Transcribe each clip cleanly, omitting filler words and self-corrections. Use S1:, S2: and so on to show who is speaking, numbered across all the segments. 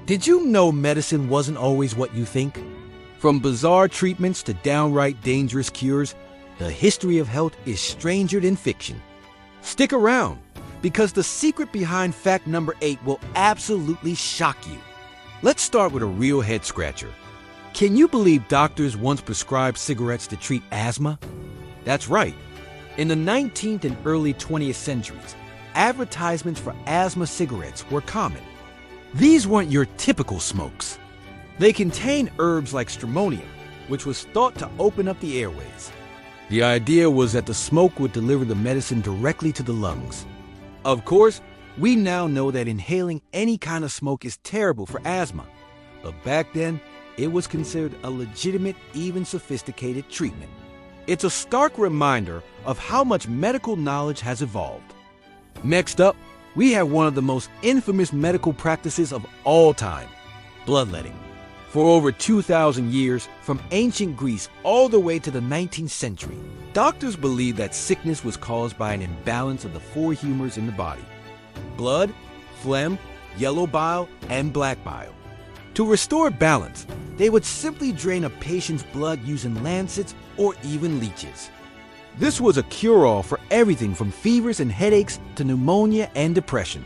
S1: Did you know medicine wasn't always what you think? From bizarre treatments to downright dangerous cures, the history of health is stranger than fiction. Stick around, because the secret behind fact number 8 will absolutely shock you. Let's start with a real head-scratcher. Can you believe doctors once prescribed cigarettes to treat asthma? That's right. In the 19th and early 20th centuries, advertisements for asthma cigarettes were common. These weren't your typical smokes. They contained herbs like stramonium, which was thought to open up the airways. The idea was that the smoke would deliver the medicine directly to the lungs. Of course, we now know that inhaling any kind of smoke is terrible for asthma, but back then, it was considered a legitimate, even sophisticated treatment. It's a stark reminder of how much medical knowledge has evolved. Next up, we have one of the most infamous medical practices of all time, bloodletting. For over 2,000 years, from ancient Greece all the way to the 19th century, doctors believed that sickness was caused by an imbalance of the 4 humors in the body: blood, phlegm, yellow bile, and black bile. To restore balance, they would simply drain a patient's blood using lancets or even leeches. This was a cure-all for everything from fevers and headaches to pneumonia and depression.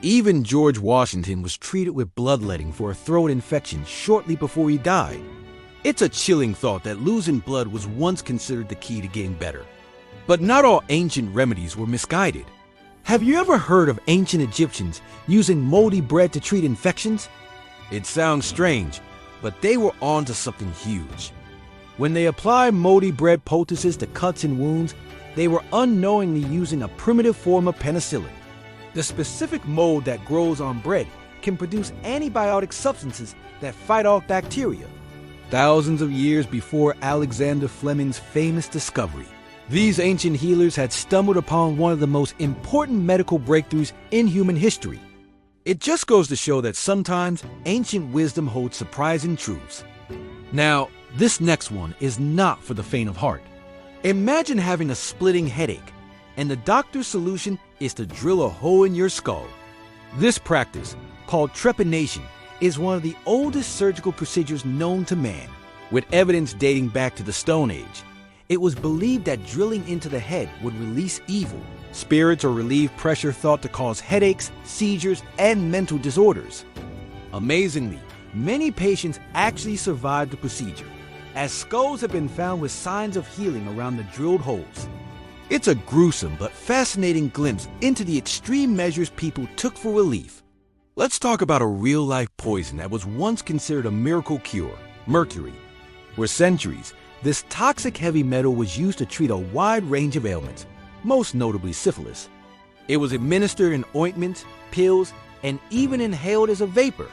S1: Even George Washington was treated with bloodletting for a throat infection shortly before he died. It's a chilling thought that losing blood was once considered the key to getting better. But not all ancient remedies were misguided. Have you ever heard of ancient Egyptians using moldy bread to treat infections? It sounds strange, but they were onto something huge. When they applied moldy bread poultices to cuts and wounds, they were unknowingly using a primitive form of penicillin. The specific mold that grows on bread can produce antibiotic substances that fight off bacteria. Thousands of years before Alexander Fleming's famous discovery, these ancient healers had stumbled upon one of the most important medical breakthroughs in human history. It just goes to show that sometimes ancient wisdom holds surprising truths. Now, this next one is not for the faint of heart. Imagine having a splitting headache, and the doctor's solution is to drill a hole in your skull. This practice, called trepanation, is one of the oldest surgical procedures known to man, with evidence dating back to the Stone Age. It was believed that drilling into the head would release evil, spirits, or relieve pressure thought to cause headaches, seizures, and mental disorders. Amazingly, many patients actually survived the procedure, as skulls have been found with signs of healing around the drilled holes. It's a gruesome but fascinating glimpse into the extreme measures people took for relief. Let's talk about a real-life poison that was once considered a miracle cure: mercury. For centuries, this toxic heavy metal was used to treat a wide range of ailments, most notably syphilis. It was administered in ointments, pills, and even inhaled as a vapor.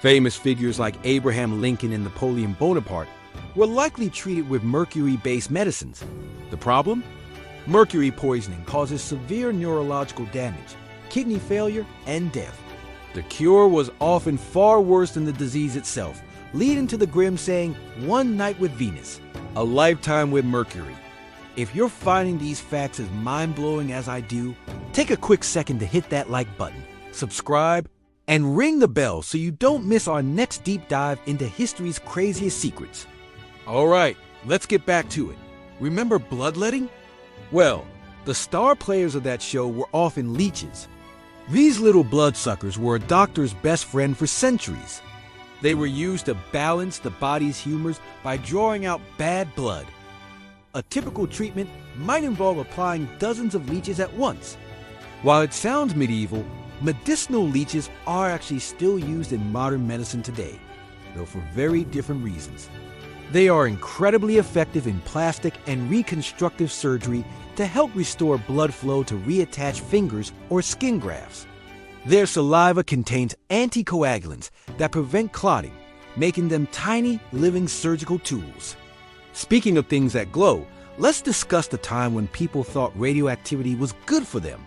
S1: Famous figures like Abraham Lincoln and Napoleon Bonaparte were likely treated with mercury-based medicines. The problem? Mercury poisoning causes severe neurological damage, kidney failure, and death. The cure was often far worse than the disease itself, leading to the grim saying, "One night with Venus, a lifetime with Mercury." If you're finding these facts as mind-blowing as I do, take a quick second to hit that like button, subscribe, and ring the bell so you don't miss our next deep dive into history's craziest secrets. All right, let's get back to it. Remember bloodletting? Well, the star players of that show were often leeches. These little bloodsuckers were a doctor's best friend for centuries. They were used to balance the body's humors by drawing out bad blood. A typical treatment might involve applying dozens of leeches at once. While it sounds medieval, medicinal leeches are actually still used in modern medicine today, though for very different reasons. They are incredibly effective in plastic and reconstructive surgery to help restore blood flow to reattach fingers or skin grafts. Their saliva contains anticoagulants that prevent clotting, making them tiny, living surgical tools. Speaking of things that glow, let's discuss the time when people thought radioactivity was good for them.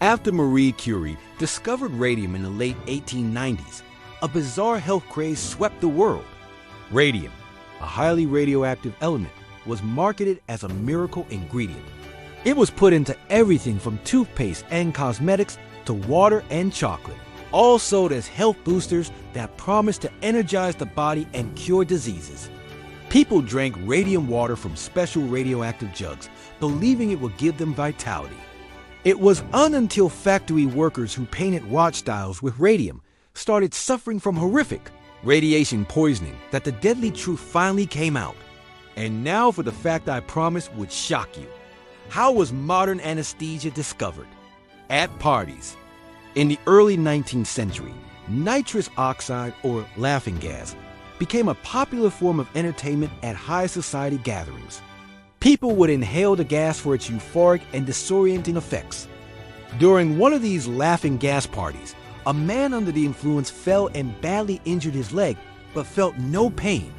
S1: After Marie Curie discovered radium in the late 1890s, a bizarre health craze swept the world. Radium, a highly radioactive element, was marketed as a miracle ingredient. It was put into everything from toothpaste and cosmetics to water and chocolate. all sold as health boosters that promised to energize the body and cure diseases. People drank radium water from special radioactive jugs, believing it would give them vitality. It was until factory workers who painted watch dials with radium started suffering from horrific radiation poisoning that the deadly truth finally came out. And now for the fact I promised would shock you. How was modern anesthesia discovered? At parties. In the early 19th century, nitrous oxide, or laughing gas, became a popular form of entertainment at high society gatherings. People would inhale the gas for its euphoric and disorienting effects. During one of these laughing gas parties, a man under the influence fell and badly injured his leg, but felt no pain.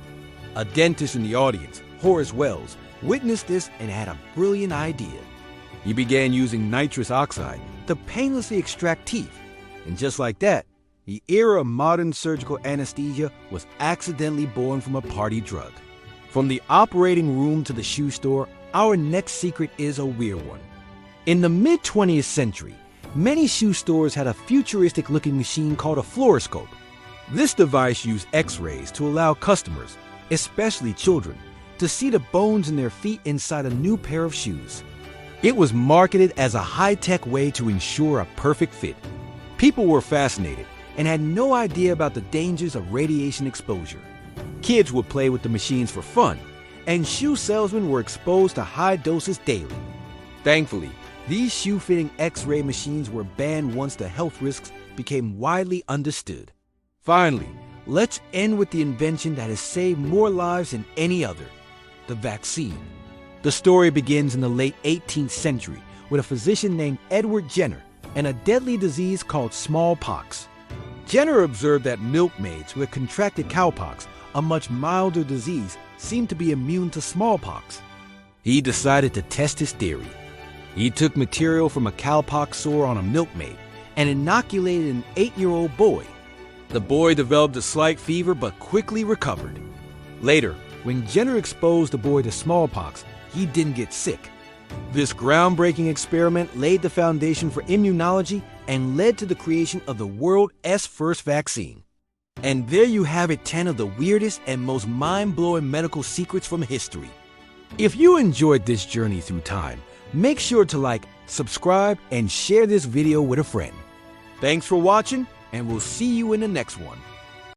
S1: A dentist in the audience, Horace Wells, witnessed this and had a brilliant idea. He began using nitrous oxide to painlessly extract teeth, and just like that, the era of modern surgical anesthesia was accidentally born from a party drug. From the operating room to the shoe store, our next secret is a weird one. In the mid-20th century, many shoe stores had a futuristic-looking machine called a fluoroscope. This device used X-rays to allow customers, especially children, to see the bones in their feet inside a new pair of shoes. It was marketed as a high-tech way to ensure a perfect fit. People were fascinated and had no idea about the dangers of radiation exposure. Kids would play with the machines for fun, and shoe salesmen were exposed to high doses daily. Thankfully, these shoe-fitting X-ray machines were banned once the health risks became widely understood. Finally, let's end with the invention that has saved more lives than any other: the vaccine. The story begins in the late 18th century with a physician named Edward Jenner and a deadly disease called smallpox. Jenner observed that milkmaids who had contracted cowpox, a much milder disease, seemed to be immune to smallpox. He decided to test his theory. He took material from a cowpox sore on a milkmaid and inoculated an 8-year-old boy. The boy developed a slight fever but quickly recovered. Later, when Jenner exposed the boy to smallpox, he didn't get sick. This groundbreaking experiment laid the foundation for immunology and led to the creation of the world's first vaccine. And there you have it, 10 of the weirdest and most mind-blowing medical secrets from history. If you enjoyed this journey through time, make sure to like, subscribe, and share this video with a friend. Thanks for watching, and we'll see you in the next one.